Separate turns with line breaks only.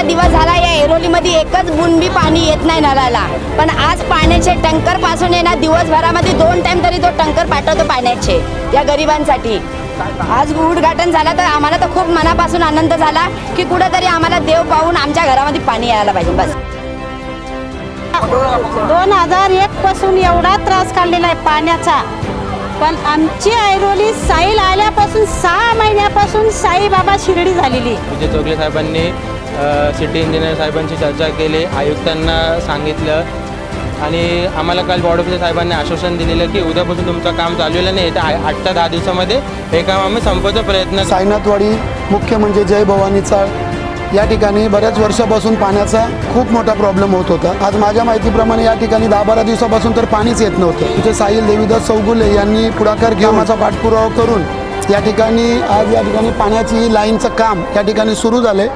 दिवस झाला या ऐरोलीमध्ये एकच बुंदी पाणी येत नाही नळाला, पण आज पाण्याचे टँकर पासून आहे ना दिवसभरामध्ये 2 टाइम तरी तो टँकर पाठवतो पाण्याचे या गरिबांसाठी। आज उद्घाटन झालं तर आम्हाला तर खूप मनापासून आनंद झाला की कुठेतरी आम्हाला देव पाहून आमच्या घरामध्ये पाणी यायला पाहिजे बस।
2001 पासून एवढा त्रास काढलेला आहे पाण्याचा, पण आमची ऐरोली साईल आल्यापासून 6 महिन्यापासून साईबाबा शिर्डी झालेली।
विजय चौगले साहेबांनी सिटी इंजिनियर साहेबांची चर्चा केली, आयुक्तांना सांगितलं आणि आम्हाला काल बोर्ड ऑफिसर साहेबांनी आश्वासन दिलेलं की उद्यापासून तुमचं काम चालवलं नाही तर 8 ते 10 दिवसामध्ये हे काम आम्ही संपवण्याचा प्रयत्न।
साईनाथवाडी मुख्य म्हणजे जय भवानी चाळ या ठिकाणी बऱ्याच वर्षापासून पाण्याचा खूप मोठा प्रॉब्लेम होत होता। आज माझ्या माहितीप्रमाणे या ठिकाणी 10-12 दिवसापासून तर पाणीच येत नव्हतं। तिथे साहिल देवीदास चौगुले यांनी पुढाकार घेऊन माझा पाठपुरावा करून या ठिकाणी आज या ठिकाणी पाण्याची लाईनचं काम या ठिकाणी सुरू झाले।